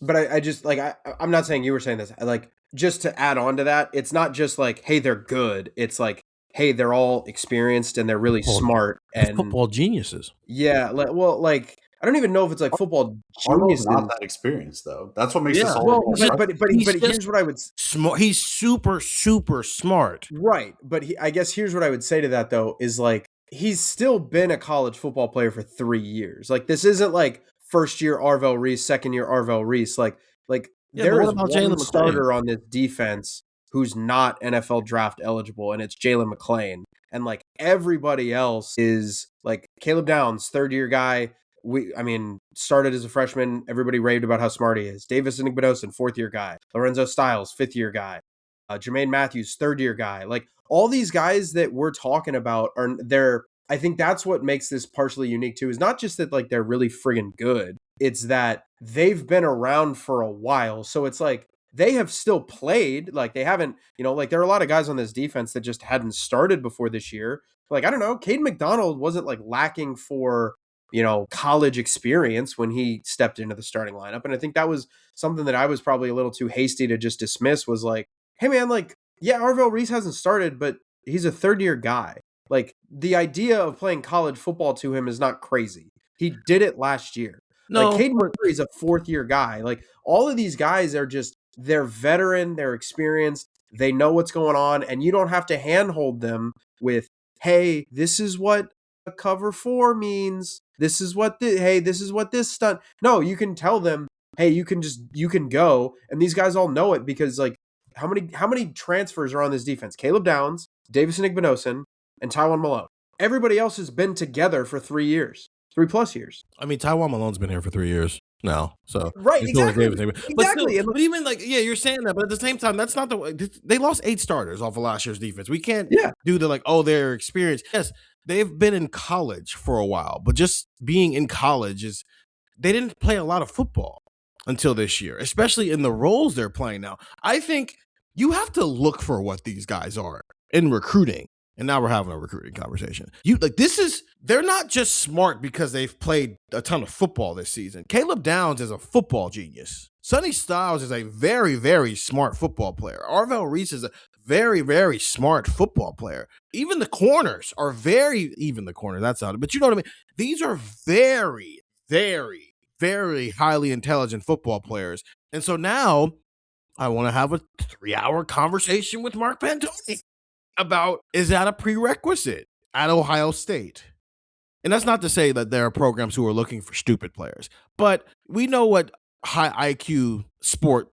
but I just like, I'm not saying you were saying this. Like, just to add on to that, it's not just like, hey, they're good. It's like, hey, they're all experienced and they're really smart and football geniuses. Yeah, like I don't even know if it's like football geniuses. Not that experienced though. That's what makes this all. Well, but here's what I would. Smart. He's super smart. Right, but I guess here's what I would say to that though is like, he's still been a college football player for 3 years. Like, this isn't like first year Arvell Reese, second year Arvell Reese. Like there is one starter on this defense who's not NFL draft eligible, and it's Jalen McClain. And like everybody else is like Caleb Downs, third-year guy. Started as a freshman. Everybody raved about how smart he is. Davis Igbenogson, fourth-year guy. Lorenzo Styles, fifth-year guy. Jermaine Matthews, third-year guy. Like, all these guys that we're talking about I think that's what makes this partially unique too, is not just that like they're really friggin' good. It's that they've been around for a while. So it's like, they have still played, like they haven't, like there are a lot of guys on this defense that just hadn't started before this year. Like, I don't know, Caden McDonald wasn't like lacking for, college experience when he stepped into the starting lineup. And I think that was something that I was probably a little too hasty to just dismiss, was like, hey man, like, yeah, Arvell Reese hasn't started, but he's a third-year guy. Like, the idea of playing college football to him is not crazy. He did it last year. No, like, Caden Murray's a fourth-year guy. Like, all of these guys are just, they're veteran, they're experienced, they know what's going on, and you don't have to handhold them with, hey, this is what a cover 4 means. This is what this is what this stunt. No, you can tell them, hey, you can go, and these guys all know it because, like, how many transfers are on this defense? Caleb Downs, Davison Igbinosun, and Tywan Malone. Everybody else has been together for 3 years, 3+ years. I mean, Tywan Malone's been here for 3 years now, so right, exactly. But still, but even like, yeah, you're saying that, but at the same time, that's not the way. They lost 8 starters off of last year's defense. We can't do the like, oh, they're experienced. Yes, they've been in college for a while, but just being in college is they didn't play a lot of football until this year, especially in the roles they're playing now. I think you have to look for what these guys are in recruiting. And now we're having a recruiting conversation. They're not just smart because they've played a ton of football this season. Caleb Downs is a football genius. Sonny Styles is a very, very smart football player. Arvell Reese is a very, very smart football player. Even the corners are that's not it, but you know what I mean? These are very, very, very highly intelligent football players. And so now I want to have a 3-hour conversation with Mark Pantoni about, is that a prerequisite at Ohio State? And that's not to say that there are programs who are looking for stupid players, but we know what high IQ sport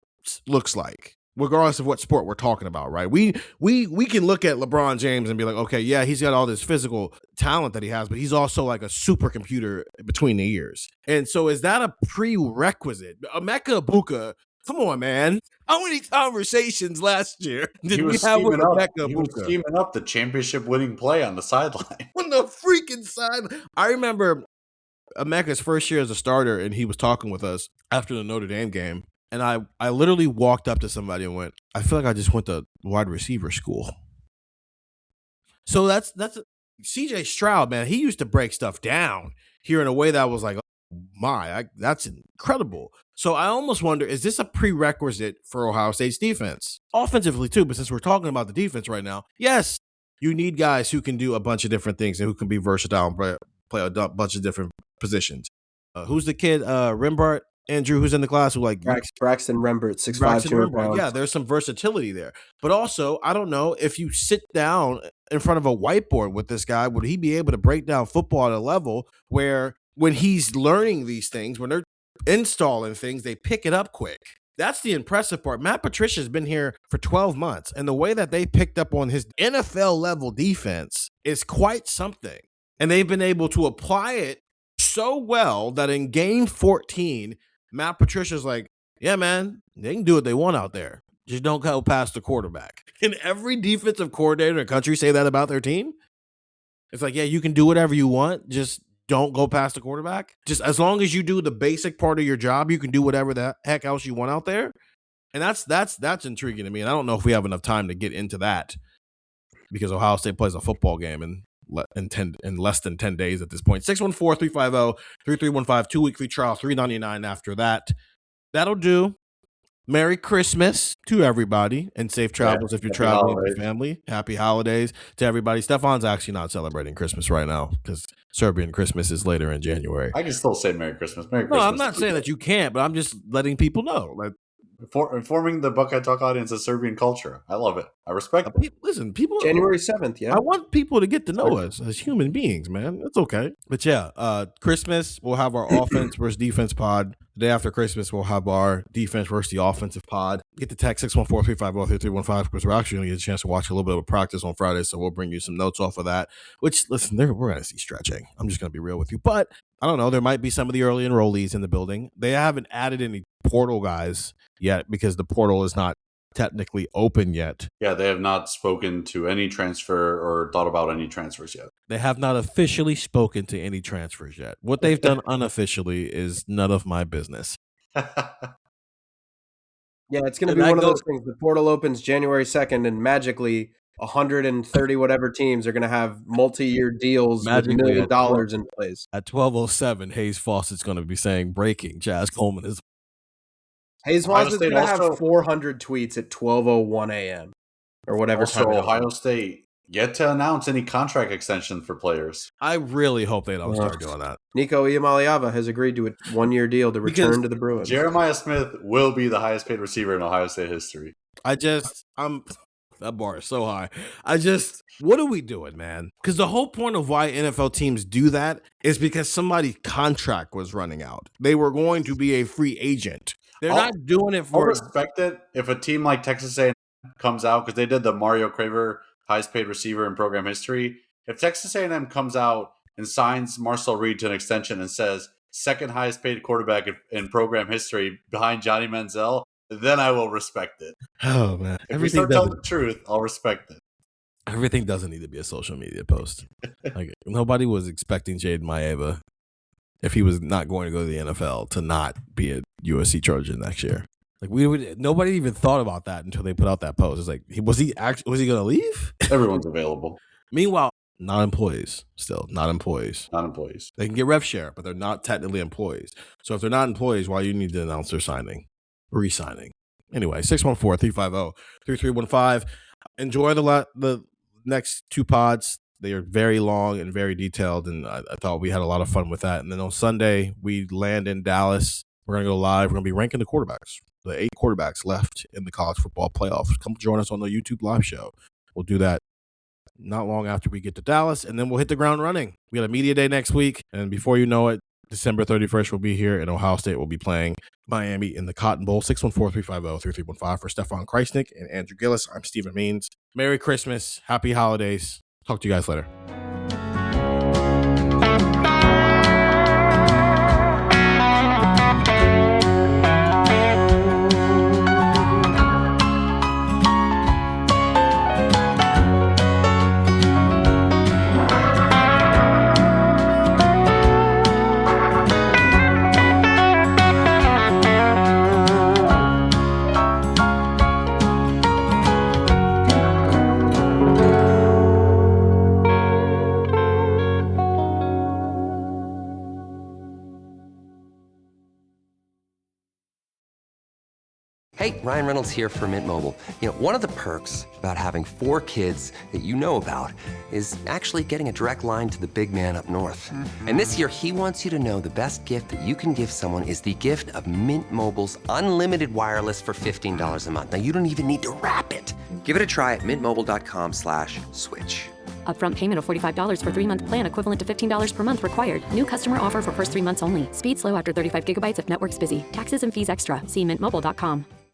looks like, regardless of what sport we're talking about, right? We can look at LeBron James and be like, okay, yeah, he's got all this physical talent that he has, but he's also like a supercomputer between the ears. And so is that a prerequisite? Emeka Egbuka, come on, man. How many conversations last year did we have with Emeka Egbuka? He was scheming up the championship-winning play on the sideline. On the freaking sideline. I remember Emeka's first year as a starter, and he was talking with us after the Notre Dame game, and I literally walked up to somebody and went, I feel like I just went to wide receiver school. So that's CJ Stroud, man. He used to break stuff down here in a way that was like, that's incredible. So I almost wonder, is this a prerequisite for Ohio State's defense? Offensively too, but since we're talking about the defense right now, yes, you need guys who can do a bunch of different things and who can be versatile and play a bunch of different positions. Who's the kid, Rembert, Andrew, who's in the class who like Braxton Rembert, 6'5", 200 pounds. Yeah, there's some versatility there. But also, I don't know, if you sit down in front of a whiteboard with this guy, would he be able to break down football at a level where when he's learning these things, when they're installing things, they pick it up quick? That's the impressive part. Matt Patricia has been here for 12 months, and the way that they picked up on his NFL level defense is quite something. And they've been able to apply it so well that in game 14, Matt Patricia's like, yeah, man, they can do what they want out there. Just don't go past the quarterback. Can every defensive coordinator in the country say that about their team? It's like, yeah, you can do whatever you want. Just don't go past the quarterback. Just as long as you do the basic part of your job, you can do whatever the heck else you want out there. And that's intriguing to me. And I don't know if we have enough time to get into that because Ohio State plays a football game in less than 10 days at this point. 614-350-3315, 2-week free trial, $3.99 after that. That'll do. Merry Christmas to everybody and safe travels if you're traveling with your family. Happy holidays to everybody. Stefan's actually not celebrating Christmas right now because Serbian Christmas is later in January. I can still say Merry Christmas. Merry No, Christmas. I'm not saying that you can't, but I'm just letting people know. Like, informing the Buckeye Talk audience of Serbian culture. I love it. I respect it. Listen, people. January 7th, yeah. I want people to get to know us as human beings, man. It's okay. But yeah, Christmas, we'll have our offense versus defense pod. The day after Christmas, we'll have our defense versus the offensive pod. Get the text 614-350-3315 because we're actually going to get a chance to watch a little bit of a practice on Friday, so we'll bring you some notes off of that. Which, listen, we're going to see stretching. I'm just going to be real with you. But I don't know. There might be some of the early enrollees in the building. They haven't added any portal guys yet because the portal is not technically open yet. Yeah, they have not spoken to any transfer or thought about any transfers yet. They have not officially spoken to any transfers yet. What they've done unofficially is none of my business. Yeah, it's going to be one of those things. The portal opens January 2nd, and magically 130 whatever teams are going to have multi-year deals with $1 million in place. At 12:07, Hayes Fawcett's going to be saying breaking. Jazz Coleman is. Hayes Fawcett's going to have 400 tweets at 12:01 a.m. or whatever also, time. Ohio State yet to announce any contract extension for players. I really hope they don't start doing that. Nico Iamaleava has agreed to a 1-year deal to return to the Bruins. Jeremiah Smith will be the highest paid receiver in Ohio State history. That bar is so high. What are we doing, man? Because the whole point of why NFL teams do that is because somebody's contract was running out. They were going to be a free agent. They're not doing it for... I'll respect it if a team like Texas A&M comes out, because they did the Mario Craver highest paid receiver in program history. If Texas A&M comes out and signs Marcel Reed to an extension and says second highest paid quarterback in program history behind Johnny Manziel, then I will respect it. Oh, man. If we start telling the truth, I'll respect it. Everything doesn't need to be a social media post. Like, nobody was expecting Jaden Maeva, if he was not going to go to the NFL, to not be a USC Trojan next year. Like, nobody even thought about that until they put out that post. It's like, was he going to leave? Everyone's available. Meanwhile, not employees. They can get rev share, but they're not technically employees. So if they're not employees, why do you need to announce their re-signing? Anyway, 614-350-3315. Enjoy the next two pods. They are very long and very detailed, and I thought we had a lot of fun with that. And then on Sunday, we land in Dallas. We're going to go live. We're going to be ranking the quarterbacks, the 8 quarterbacks left in the college football playoffs. Come join us on the YouTube live show. We'll do that not long after we get to Dallas, and then we'll hit the ground running. We got a media day next week, and before you know it, December 31st will be here, and Ohio State will be playing Miami in the Cotton Bowl. 614-350-3315 for Stefan Krajisnik and Andrew Gillis. I'm Stephen Means. Merry Christmas. Happy holidays. Talk to you guys later. Hey, Ryan Reynolds here for Mint Mobile. You know, one of the perks about having 4 kids that you know about is actually getting a direct line to the big man up north. Mm-hmm. And this year, he wants you to know the best gift that you can give someone is the gift of Mint Mobile's unlimited wireless for $15 a month. Now, you don't even need to wrap it. Give it a try at mintmobile.com/switch. Upfront payment of $45 for 3-month plan equivalent to $15 per month required. New customer offer for first 3 months only. Speed slow after 35 gigabytes if network's busy. Taxes and fees extra. See mintmobile.com.